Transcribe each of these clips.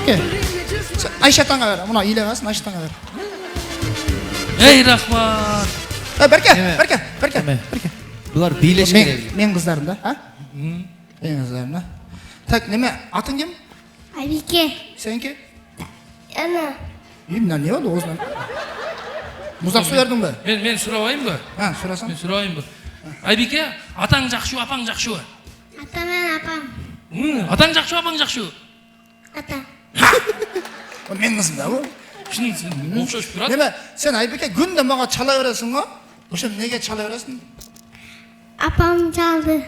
Okey. Ayşe tanga ver. Buna iyile versin, Ayşe tanga ver. Ey rahmat. Berke. Bular birleşken. Men kızlarım da, ha? Men kızlarım da. Tak, neme? Atın kim? Aybike. Senki? Ana. Bundan ne oldu Oğuz'dan? Muzaf su verdin mi? Men surabayım mı? Ha, sorasam. Men surabayım mı? Aybike, atang жақшы, apang жақшы. Ata men apam. Atang жақшы, apang жақшы. Ata. O men kızım da bu. Şimdi okşoş durad. Neme? Sen Aybike günde bana çala veresin mi? Oşa nege çala veresin? Apam çaldı.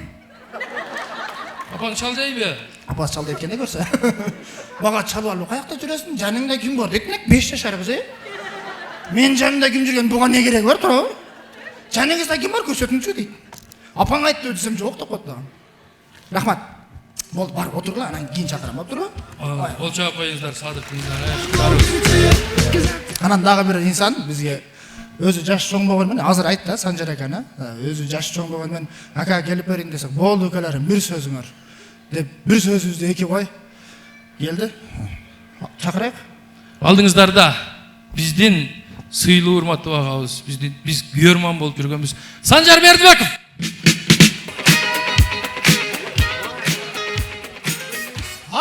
Apang çaljay be. Apası çaldı etkende görse. Bana çalı alıp ayakta жүресің, жаныңда kim var? Ekmek 5 yaşar kızı. Men жанымда kim жүрген, бұған не керек бар тұр? Жаныңызда kim var көрсетіңізші дейді. Апаң айтты десем жоқ деп қойды. Рахмат. Болды, бар отырғыла, анан кейін шақырам, болып тұр ғой? Ол жауап қойыңыздар, садық қылыңыздар. Анан дағы бір инсан бізге өзі жаш чоң болғанмен, азыр айтты да Санжар аканы, өзі жаш чоң болғанмен, ака келіп берейін десек, болды өкелерім, бір сөзіңір деп, бір сөзімізді екі қой келді. Шақырайық. Алдыңыздарда бізден сыйлы урматтуу агабыз, біз күйөрман болып жүргенбіз. Санжар Бердібеков.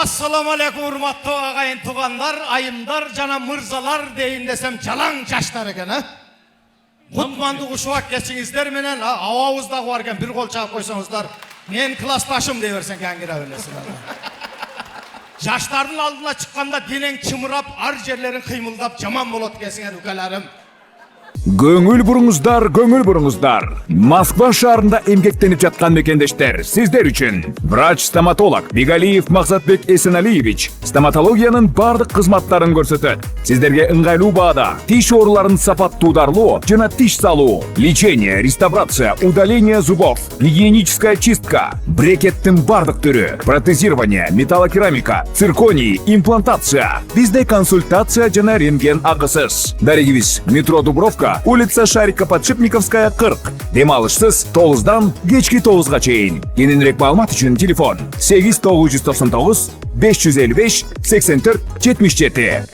Assalamu alaikum urmatты ағайын туғандар, айымдар, жана мырзалар дейін десем жалаң жаштар екен, а? Құтманды ұшуақ кешіңіздер менен, ауауыздағы барген бір қол чағып қойсаңыздар, мен классташым дей берсен кәңгіра білесін. Жаштардың алдына шыққанда денең чымырап, ар жерлерін қимылдап, жаман болады кесіңер үкелерім. Көңіл бұрыңыздар. Москва шаарында эмгектенип жатқан мекендештер, сіздер үшін. Врач-стоматолог Бигалиев Мақсатбек Эсеналиевич стоматологияның бардық қызматтарын көрсөтөт. Сіздерге ыңгайлуу баада тиш ооруларын сапаттуударлоо жана тиш салуу, лечение, реставрация, удаление зубов, гигиеническая чистка, брекеттин бардық түрү, протезирование, металлокерамика, цирконий, имплантация. Бизде консультация жана рентген агысыз. Дарегибиз метро Дубровка, улица Шарика Подшипниковская 40. Демалышсыз 9-дан кечки 9-га чейин. Кененирээк маалымат үчүн телефон 8999 555 84 77.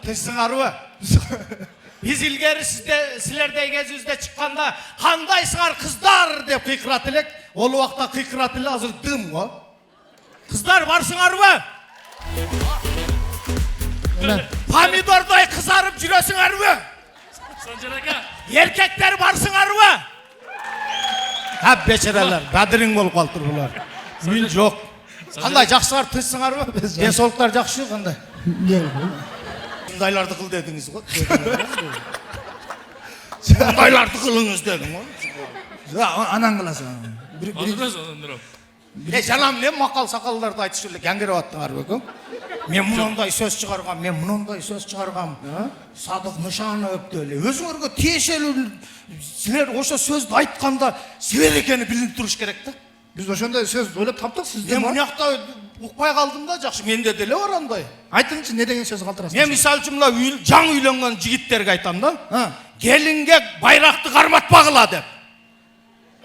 Тесіңару, біз илгері сілердей кезіңізде шыққанда қандайсыңар қыздар деп қиқырат елек, ол уақытта қиқырат еле азыр дым ғой. Қыздар барсыңар ба? Помидордай қызарып жүресіңар ба? Санжар ака. Еркектер барсыңар ба? Әп бешерелер, бәдірің болып қалдыр бұлар. Мен жоқ. Қандай жақсылар тыйсыңар ба? Денсаулықтар жақсы қандай? Қандайларды қыл дедіңіз ғой. Қандайларды қылыңыз дедің ғой. Анан қыласың. Жанам, мен мақал сақалдарды айтып жүрлік әңгеріп аттыңар бөкім. Мен мұндай сөз шығарғам, Садық нышаны өптелі. Өзіңерге тиешелі сілер оша сөзді айтқанда сілер екені білініп тұрыш керек та. Біз ошондай сөз ойлап таптық сізде. Мен мұнақта ұқпай қалдым да, жақсы, менде деле орандай. Айтыңызшы, не деген сөз қалтырасың? Мен мисал үшін жаң үйленген жігіттерге айтам да. Келінге байрақты қарматпағыла деп.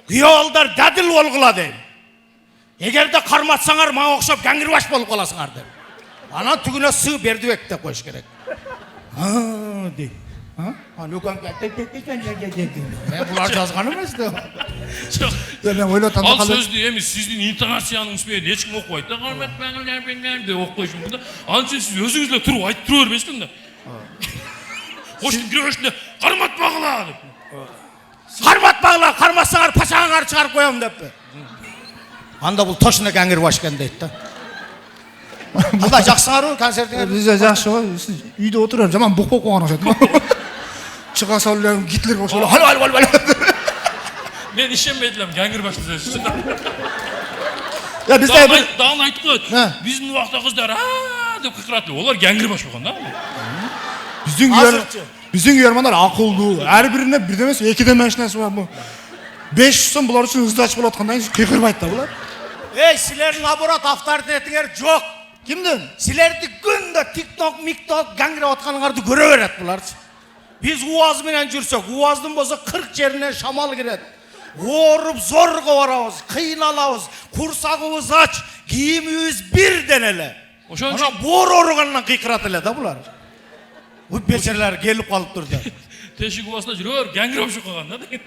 Күйеуалдар дәділ олғыла деп. Егерде қарматсаңар, маң оқшап гәңгірбаш болып қаласыңар деп. Ана түгіне сы Бердібек деп қойш керек. Дейм. Бұлар жазғаны емес деп. Ал сөзді емес, сіздің интонацияның үспейді, ешкім оқуайды. Қармат бәңілдер деп оқойшын бұнда. Ансын сіз өзіңізле тұру айтып тұру өрбесін да. Қоштың кірешінде қармат бағыла деп. Қармат бағыла, қарматсаңар пашағаңар шығарып қоям деп. Анда бұл тошына кәңгір башқан дейді да. Анда жақсыңар концертіңер? Бізде жақсы ғой, үйде отырып, жаман бұқ болып қойған оқшайды. Шыға салыларым, Гитлер болса, хал. Мен ішенбейділем, кәңгір башты сөз. Дағын айтып қойды, біздің уақытта қыздар деп қиқыраты, олар кәңгір баш болған да. Біздің үйермандар ақылды, әрбіріне бірден емес, екіден мәшінесі бар. 500 сом бұлар үшін ұздач болып атқандан қиқырбайды да бұлар. Ей, сілердің аборат авторитетіңер жоқ. Кімдің? Сілерді күнді тикток, микток, гәңгіре отқаныңарды көре берет бұлар. Біз уазыменен жүрсек, уаздың болса 40 жеріне шамал кереді. Орып, зорға барауыз, қиын алауыз, Kursagыбыз aç, kiyimimiz birden ele. Ошон Ana bor orugandan kıykırat ele da bular. Bu beçerler gelip kalıp durdu. тешик басында жүрөр, гангреп ушу калган да деген.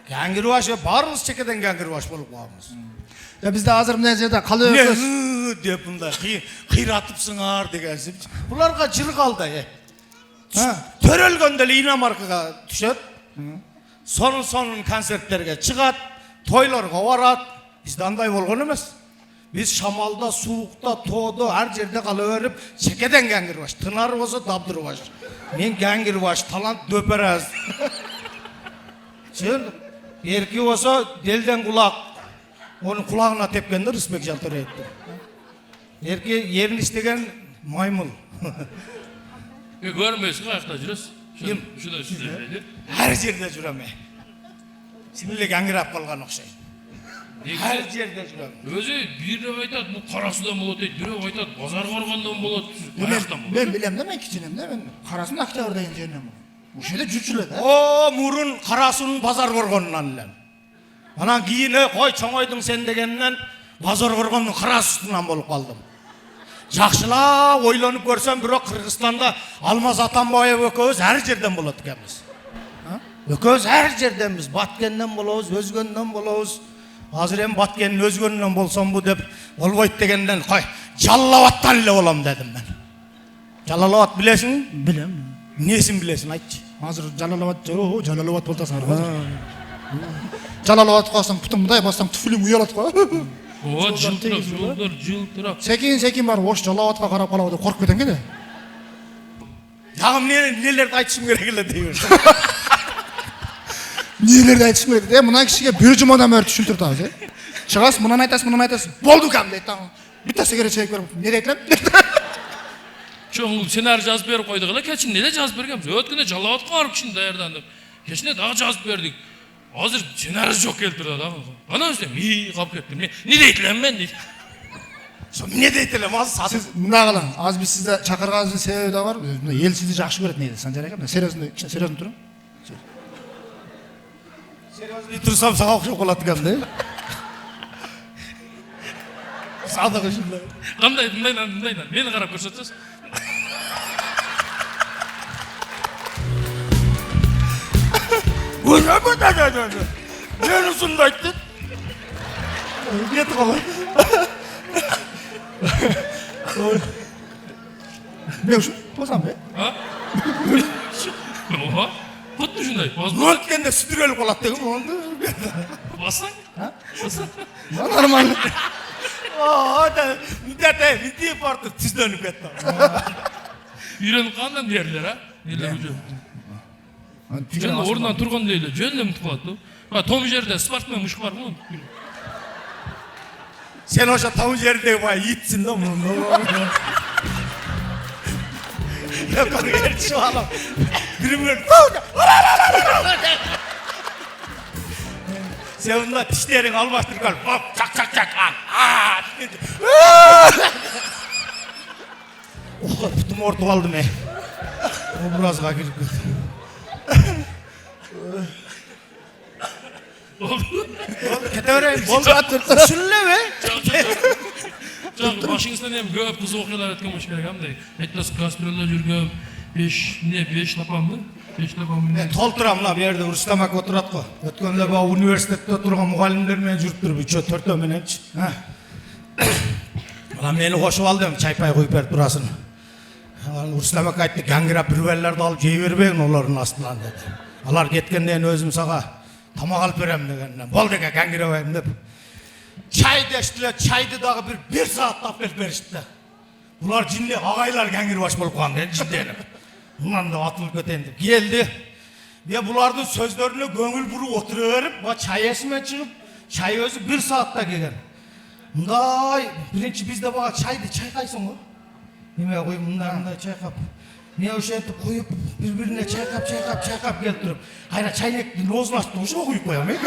Gangirbaş ve barımız çekeden gangirbaş bolup kalmamız. Ya bizde hazır mına жерде калы Ne өкөз. deyip bunda kıyratıpsınlar degensin. Bularga jır kaldı. Ha. Törölgöndeli Inamarka'ga düşet. Sonun konsertlerge çıkat. Toylarga varat. Bizde anday bolgon emes. Biz şamalda, soğukta, toğda, her yerde kalıverip çekeden gangirbaş. Tınar olsa dabdırbaş. Men gangirbaş, talant döperez. Sen erki olsa delden kulak. Onun kulağına tepkende Rısbek Jaltır etti. Erki yerini istegen maymun. Көрмөйсүң, каякта жүрөсүз? Ким? Шуда сиздерде. Her yerde jüreme. Sinirle gangirap kalgan okşayın. Her yerde jüreme. Өзү бирөө айтат, бул кара судан болот дейт, бирөө айтат, базар коргондон болот, каяктан болот. Ben bilem de, ben kiçinim de, ben Karasın Akçavar deyin жерінен bu. Bu şeyde жүрчүлөр да. O murun karasunun pazar korgonundan lan. Ana giyine koy çoğaydın sen degenden pazar korgonunun karasından bolup kaldım. Жақшыла ойланып көрсем, бирок Кыргызстанда Алмаз Атамбаев экөөбүз ар жерден болот экенбиз. Экөөбүз ар жерденбиз, Баткенден болобуз, Өзгөндөн болобуз. Азыр эми Баткендин Өзгөндөн болсом бу деп болбойт дегенден кой, Жалал-Абадтан эле болом дедим мен. Жалал-Абад билесиңби? Bilem. Несин билесиң айтчы. Hazır Жалал-Абад болтасың. Жалал-Абад калсаң путуң мындай бассаң түфүлүң уялат го. Ооба, жылтырап. Секин барып ош Жалал-Абадка карап калабы деп коркуп кетем кеде. Дагы нелерди айтышым керек эле дейбир. Нелерди айтышым керек. Мына кишиге бир жумадан бери түшүндүрүп атабыз, Чыгасың, мынаны айтасың. Болду кам дейт. Битта сигарет чегип берип, не дейт элем? Чоң сценарий жазып берип койдук эле, кечинде эле жазып бергенбиз. Өткөндө Жалал-Абадка барып кишини даярдандым. Кечинде дагы жазып бердик. Азыр сценарий жок келип турат дагы. Анан өстөм, калып кеттим. Не дейт элем мен дейт. Не дейт элем, азыр сатып. Siz мына кылаң, азыр биз сизди чакырганыбыздын себеби да бар. Эл сизди жакшы көрөт негизи, Санжар ака. Серьезно турам. Серьезно турсам сага окшоп калат экен да. Садык ушундай. Кандай, мындай, мени карап көрсөтсөз. Мен ушундай айттым. Кетип калат. Мен ушу болсам бе? А? Ооба. Кот ушундай. Өткөндө сүдүрөлүп калат деген. Басаң? Нормально. да, мындай бартып түздөнүп кетти. Үйрөнүп калган дерлер, а? Эле уже. Жөн ордунан тургандай эле жөн эле мынтип калат да. Том жерде спортсмен мышык бар го. Сен ошо том жердеги бай итсиң да муну. Я көргөнчү алам. Бирмир. Сен мында тиштериң албаштырып калып, чак. Путум ортуп алдым мен. Образга кирип кеттим. Кете берейин. Болду атып. Сүллебе? Жак башыңыздан эми көп кызык окуялар өткөн болуш керек андай. Айтпас гастролдо жүргөн 5 лапамбы? 5 лапамбы. Толтурам мына бу жерде Рустам ака отурат го. Өткөндө баа университетте турган мугалимдер менен жүрүп туруп, 3-4 мененчи. Мына мени кошуп алдым, чайпай коюп берип турасын. Рустам ака айтты, гангирап бүрбелерди алып жей бербегин олордун астынан деди. Алар кеткенден өзүм сага тамак алып берем дегенден. Болду экен гангирабайм деп. Чай дештилер, чайды дагы бир сааттап берип беришти. Булар жинде агайлар гангирбаш болуп калган экен жинденип. Мындан да атылып кетейин деп келди. Мен булардын сөздөрүнө көңүл буруп отура берип, ба чай эсиме чыгып, чай өзү 1 саатта келген. Мындай, биринчи бизде бага чайды чайкайсың го. Неме коюп мындай чайкап. Мен ошентип коюп, бири-бирине чайкап келип туруп, кайра чайнектин оозун ачты, ошо коюп коем мен.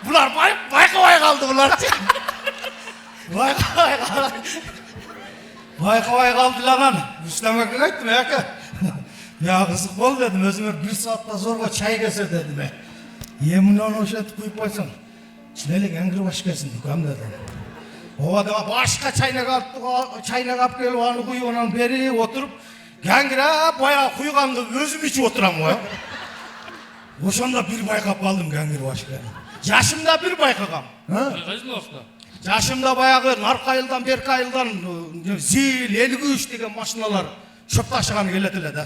Булар байкабай калды булар. Байкабай калдылар анан. Рустам ака айттым, ака. Я кызык болду дедим, өзүңөр 1 саатта зорго чай кесе дедим. Эмне ошентип коюп койсоң. Çineli gengir baş gelsin dükkan dedim. O adama başka çaynak alıp gelip onu kuyuğundan beri oturup gengire bayağı kuyuğandı özüm içip oturam o ya. Oşanda bir baykap aldım gengir baş gelin. Yaşımda bir baykakam. Kaysin uақытта? Yaşımda bayağı Narkayıl'dan, Berkayıl'dan zil, elgüç degen maşinalar çöp taşıgan keletile de.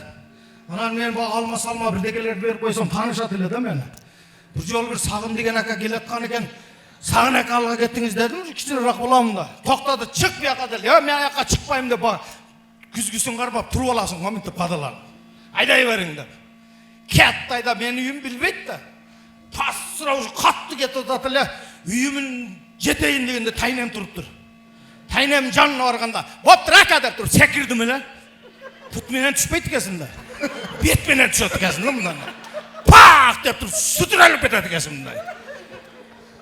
Anan men bu alma salma birdekeler berip koysam tanışat ele de meni. Bir jol bir Sagın degen aka keletkan eken, Sagın akalıga kеттiniz dedim, kiçineroq bolamın da. Toktады, çık bu yaka dedi. Ya men ayakka çıkpayım dep күзгүсүн кармап туруп аласың, моментте падалар. Айдай бериң деп. Кетті айда мен үйім билбейт да. Тасыра уже қатты кетіп жатат эле. Үйімін жетейін дегенде тайнем тұрып тұр. Тайнем жанына барғанда, "Боптыр ака" деп тұр, секірдім эле. Путменен түшпейт екенсің да. Бетменен түсет екенсің да мындан. Пақ деп тұр, сүтіреліп кетет екенсің мындай.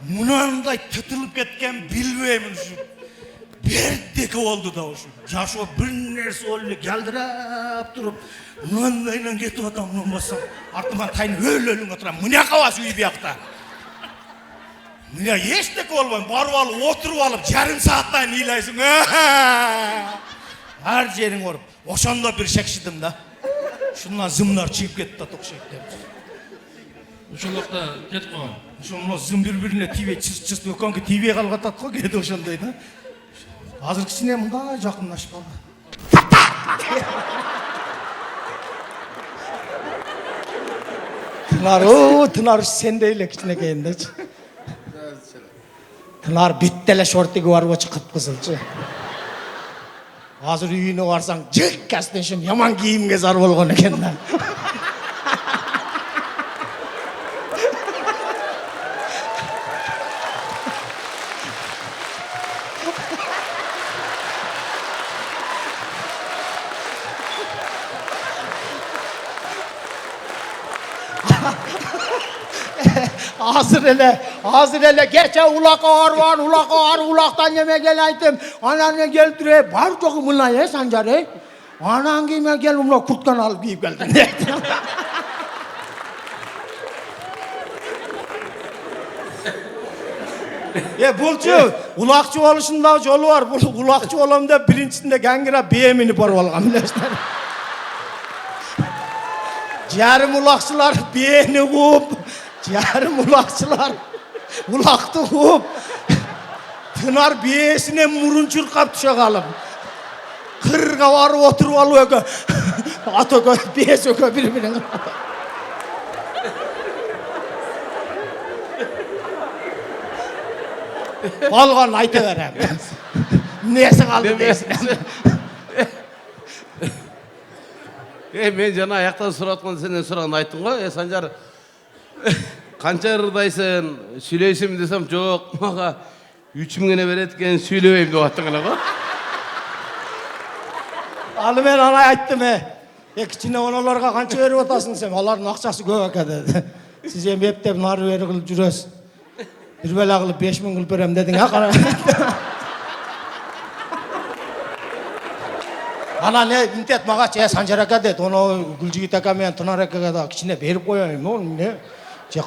Мынандай тұтылып кеткен билбеймін ушу. Бердекі болды да ушу. Жашоо бір нерсе олы келдіріп тұрып, мындайынан кетіп атам, мынан бассам, артыман тайын өлі отырам. Мына қабасы үй бияқта. Мына ештекі болмайм, барып алып, отырып алып, жарым сааттан илайсың. Әр жерің орып. Ошондо бір шекшидім да. Шундан зымдар чиіп кетті да тоқшайып деп. Ошол уақытта кетіп қалған. Ошондо зым бір-біріне тибей, чыс-чыс өкөнкө тибей қалып атат қой, кеді ошондой да. Азыр кичине мындай жакынлашып калды. Тынар сендей эле кичинекейин дечи. Тынар бүт эле шортиги барып кып-кызылчы. Азыр үйүнө барсаң, жык кастеншин яман кийимге зар болгон экен да. Hazır ele geçe ulak ağır var, ulaktan yeme gel aytım. Ananına gel türe, var çoğu bunlar ya Sancar Anan giyme gel bunlar kurtkan alıp giyip geldin. Bulçu, ulakçı oluşunda yolu var. Ulakçı olamda birincisinde gengire beyemini barı olgan. Yarım ulakçılar beyeni kup. Yarım ulakçılar ulaktı kup. Tınar biyesine murun çırkap düşe kalıp. Kırga varıp oturup alıp at ökö, biyesi ökö birbirine. Balgan ayta verem. Nesi kaldı deysin. Men жана аяктан сураткан сенден сураган айттым го. Санжар канча ырдайсың, сүйлөйсүңбү десем, жок, мага 3000 гана берет экен, сүйлөбөйм деп аттың эле го. Аны мен ана айттым кичине оналарга канча берип атасың десем, алардын акчасы көп экен деди. Сиз эми эптеп нары бери кылып жүрөсүз. Bir bela kılıp 5000 kılıp verem dedin ha kara. Ana ne intet mağa Sancar aka dedi. Onu Gülcügit aka men Tınar akaga da kişine berip koyayım. Onu ne?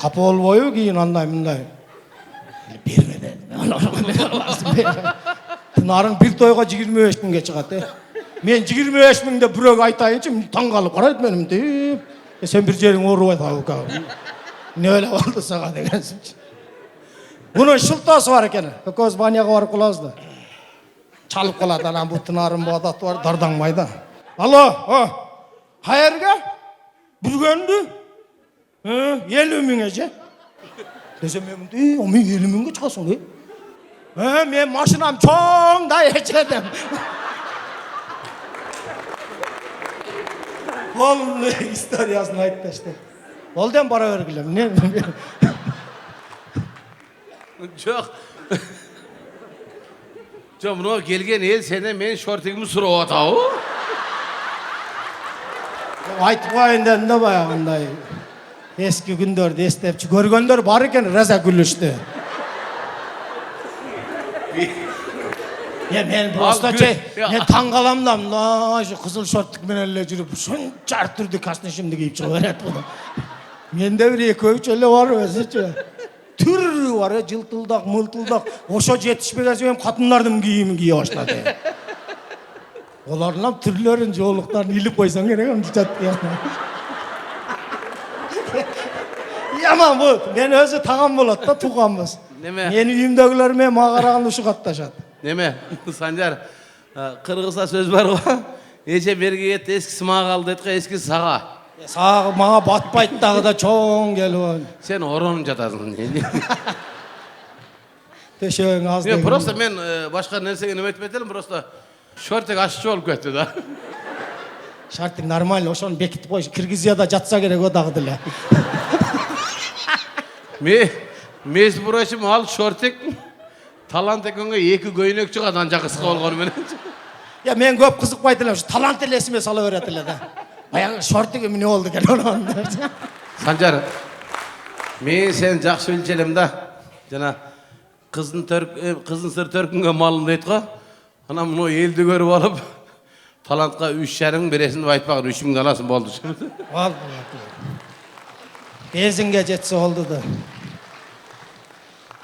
Kapı olboyu keyin anday mınday. Berme dedi. Tınarın bir toyga 25 mingge çıgat. Men 25 mingde bürök aytayınçı taң kalıp karayt menim deyip. Sen bir jerin orup ayt aka. Ne öyle oldu sağa degensin. Bunun şıltası var eken. Köz banyaga barıp kılabız da. Çalıp kaladı anam bu Tınarın bu adatı var dardanmaydı. Alo, hayırga? Bürgöndü? 50 mingece. Desem men o men 50 mingge çıkasın dey. Men maşinam çoğ da eçedim. Ol istoriyasını aytты işte. Olden para vergilem. Ne? Жоқ. Жоқ, мына келген ел сенен менің шортигімді сұрап атабы. Айтып коеюн дедим да баягындай. Eski күндөрдү эстепчи көргөндөр бар экен, раза күлүштү. Men просто мен таң калам да мына кызыл шорттук менен эле жүрүп, ушунча ар түрдүү костюмду кийип чыгып берет. Менде бир экөө үч эле бар өзүчө. Түрлүү бар, жылтылдак, мылтылдак. Ошо жетишпеген себеп катындардын кийимин кие баштады. Олардын түрлөрүн, жоолуктарын илип койсоң керек анча. Яман бул. Мен өзү тагам болот да, тууганбыз. Неме? Менин үйүмдөгүлөр менен мага караганда ушу катташат. Неме? Санжар, кыргызда сөз бар го. Эже берге кетти, эскиси мага калды дейт го, эскиси сага. Сага мага батпайт дагы да чоң келип. Сен оронуп жатасың. Төшөң аз. Мен просто мен башка нерсеге неме айтпайт элем, просто шортик аччы болуп кетти да. Шартың нормально, ошону бекитип коюш. Киргизияда жатса керек о дагы деле. Между прочим, ал шортик талант экенге 2 көйнөк чыгат анча кыска болгону менен. Я мен көп кызыкпайт элем, ушу талант эле эсиме сала берет эле да. Баягы шортик эмне болду экен онун. Санжар, мен сени жакшы билчү элем да. Жана кыздын сыр төркүнгө малын дейт го. Анан муну элди көрүп алып, талантка 3,5 бересиң деп айтпаган 3,000 аласың болду. Ал. Бензинге жетсе болду да.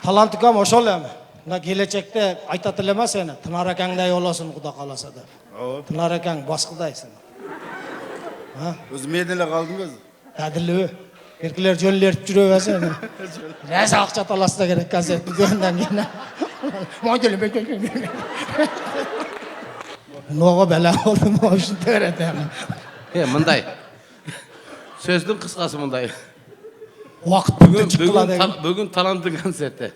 Талантыкам ошол эми. Мына келечекте айтат эле ма сени, Тынар акаңдай болосуң Куда кааласа деп. Тынар акаң башкыдайсың. Өзү мен эле калдым өзү. Адилби? Эркелер жөн ээртип жүрө берсең. Рәз акча таласа керек концерт бүтгөндөн кийин. Модель Ного бела болдум ошентип берет эми. Мындай. Сөздүн кыскасы мындай. Убакыт бүтүп чыккыла деген. Бүгүн таланттын концерти.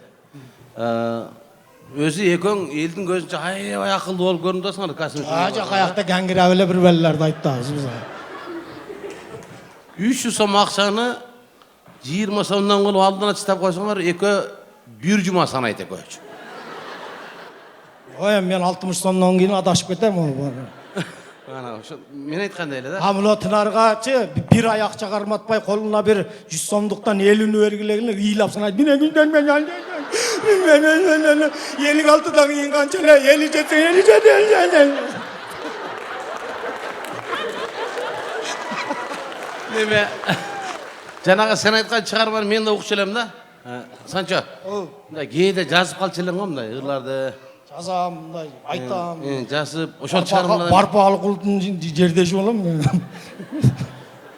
Өзү экөөң элдин көзүнчө аябай акылдуу болуп көрүнүп атасыңар касым. Жак аякта гаңгирап эле бир белелерди айтабыз биз. 300 сом акчаны 20 сомдон кылып алдына чыдап койсоңор, экөө бир жума санайт экөөчү. Ой, мен 60 сомдон кийин адашып кетем ол. Ана ошо мен айткандай эле да. Амло Тынаргачы бир ай акча карматпай колуна бир 100 сомдуктан 50-нү бергилегиле ыйлап санайт. Мен 56-дан кийин канча эле 50 жетсе. Неме? Жанагы сен айткан чыгарманы мен да укчу элем да. Санчо. Мындай кээде жазып калчу элең го мындай ырларды. Жазам, мындай айтам. Жазып, ошол чыгармаларды. Барпаалы кулдун жердеши болом мен.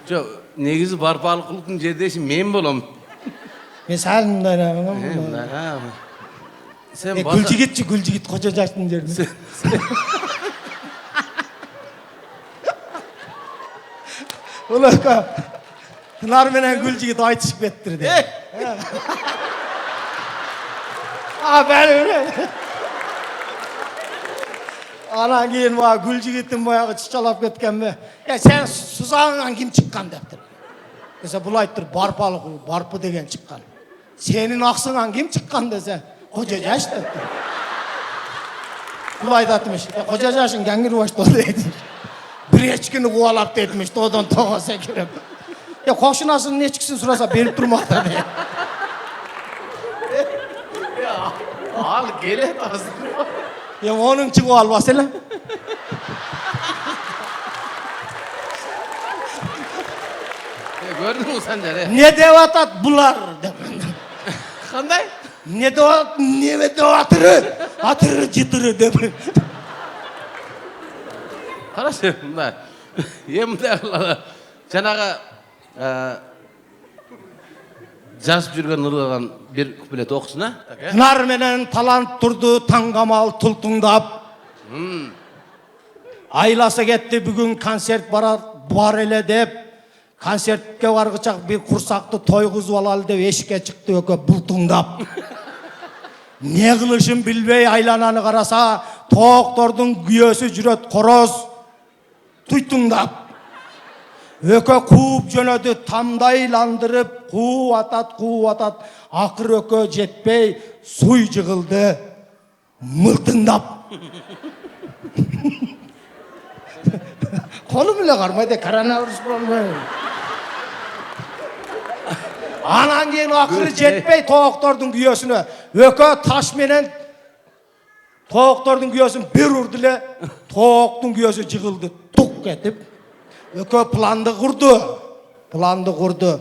Жок, негизи Барпаалы кулдун жердеши мен болом. Мен сәл мындай. Сен Гүлжигит Кожо Жаштын жеринде. Улака Тынар менен Гүлжигит айтышып кеттир де. Бәлі. Анан кийин мага Гүлжигиттин баягы чычалап кеткен бе. Сен сузагыңан ким чыккан дептир. Десе бул айттыр барпы деген чыккан. Сенин аксыңан ким чыккан десе, Кожо Жаш дептир. Бул айтатмыш, Кожо Жашын гаңгир башталды дейт. Bir echkini kuvalap etmiş, to'dan toğa sekirip. Qo'shnasini nechkisini surasa berib turmoqda deydi. Al kelet aslında. Onunchi kuvalbas ele. Gördün mü sen de? Ne devatat bular? Qanday? Ne devatırı? Atırı cıtırı deb. Qarasın bunday. Bunday janağı жазып жүрген ырлаган bir куплет окусун, а? Тынар менен талант турду таңгамал тултуңдап. Айласа кетти бүгүн концерт бар эле деп. Концертке баргычак bir курсакты тойгузуп алалы деп эшикке чыкты өкө бултуңдап. Не кылышын билбей айлананы караса, тооктордун күйөөсү жүрөт короз туйтуңдап. Өкө кууп жөнөдү тамдайландырып, куу атат, акыр өкө жетпей суй жыгылды мылтыңдап. Колум эле кармайды, коронавирус болбой. Анан кийин акыры жетпей тооктордун күйөөсүнө өкө таш менен тооктордун күйөөсүн бир урду эле, тооктун күйөөсү жыгылды тук кетип. Өкө планды курду.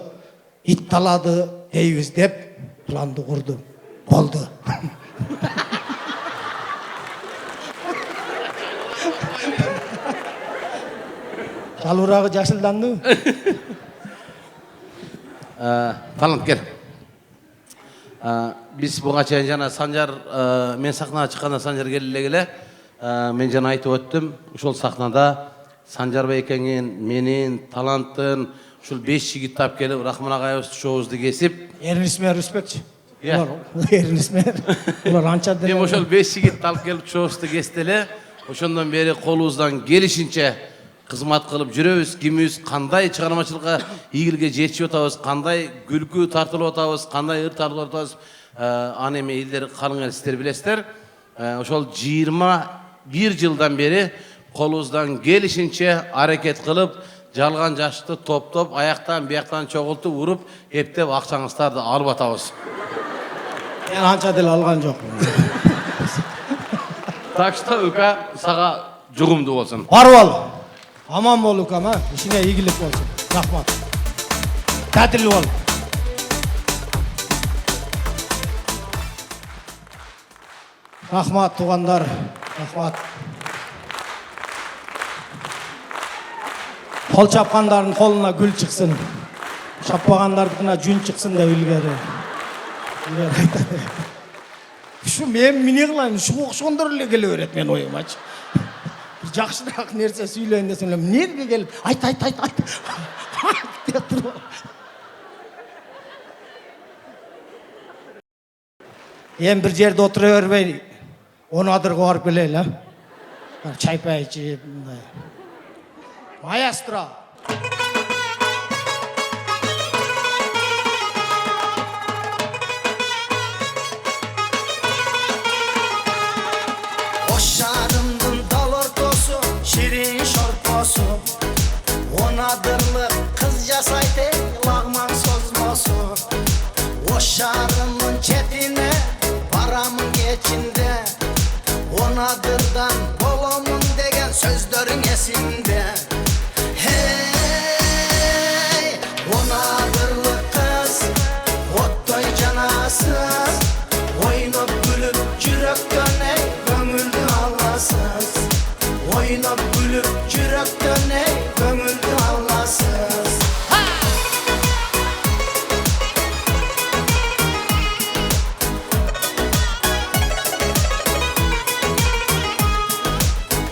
Ит талады дейбиз деп планды курду. Oldu. Жалбырағы жашылданды. Талант кел. Біз бұға чейін жана Санжар, мен сахнаға шыққанда Санжар келе, мен жана айтып өттім, ушол сахнада Санжар Байкеңен, менен, Таланттын, ушул 5 жигит тап келіп, Рахман ағайыбыз шоуызды кесіп. Эрнисмер Рүспекчи. Эрнисмер. Улар анча Мен ошол 5 жигит тап келіп шоуызды кестеле, ошондон бери колубуздан келишинче кызмат кылып жүрөбүз. Кимибиз кандай чыгармачылыкка ийгиликке жетишип атабыз, кандай күлкү тартылып атабыз, кандай ыр тартылып атабыз. Аны эми элдер калың эл сиздер билесиздер. Ошол 21 жылдан бери колубуздан келишинче аракет кылып, жалган жашты топтоп, аяктан бияктан чогултуп, уруп, эптеп акчаңыздарды алып атабыз. Мен анча деле алган жокмун. Так что Ука сага жугумдуу болсун. Барып ал. Аман бол укам, ишине ийгилик болсун. Рахмат. Татил бол. Рахмат тугандар. Рахмат. Кол чапкандардын колуна гүл чыксын. Чаппагандардыкына жүн чыксын деп илгери. Şu men эмне кылайын, ушуга окшогондор эле келе берет мен оюмачы. Жакшыраак нерсе сүйлөйүн десем эле эмнеге келип айт деп туруп. Бир жерде отура бербей, onu адырга барып келели, а? Чай пай ичип мындай. Маэстро. Şirin şorposu, onadırlık kız jasaydı, lağman sozmosu. O şarımın çetine, paramın geçinde, onadırdan bolomun degen sözlerin esinde. Hey, onadırlık kız, ottoy canasız, oynup gülüp yürekten ey, gömüldü Allahsız. Oynap gülüp yürekten ey, gömüldü Allahsız.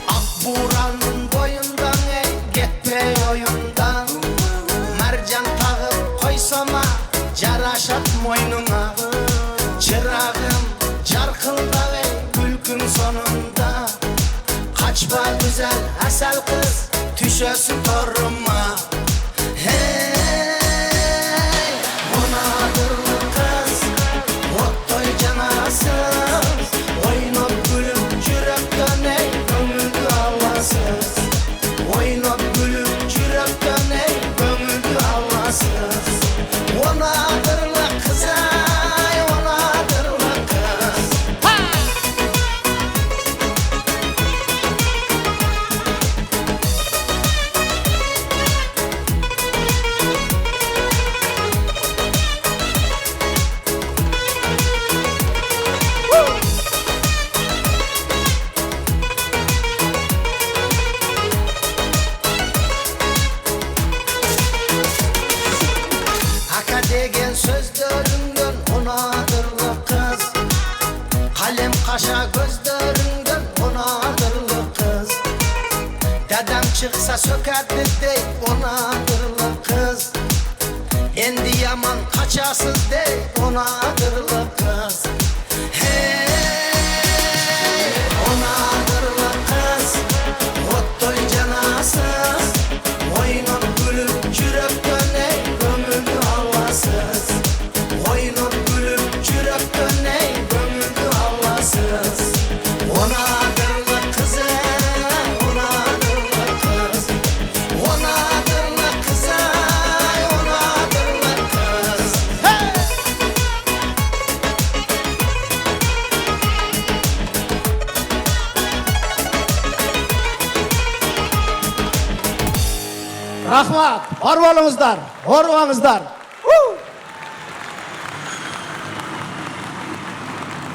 Akburanın boyundan ey, gitme oyundan. Mercan tağıp koysama, jaraşat moynuna. Çırağım jarkılda ey, gülkün sonunda. Kaçma güzel asal kız, düşösün torunma. Hey, onadırlı kız, ottoy canasız. Oynap gülüp yürekten ey, gömüldü Allahsız. Oynap gülüp yürekten ey, gömüldü Allahsız. Onadırlı kız ay, onadırlı kız. Aka degen sözlerinden onadırlı kız. Kalem kaşa gözlerinden onadırlı kız. Dedem çıksa sökerdi dey onadırlı kız. Endi yaman kaçasız dey onadırlı kız. Hey, onadırlı kız, ottoy canasız. Oynap gülüp yürekten ey, gömüldü Allahsız. Oynap gülüp yürekten ey, gömüldü Allahsız. Onadırlı kız ey, onadırlı kız. Onadırlı kız ey, onadırlı kız. Hey! Рахмат, бар болуңуздар, орубаңыздар.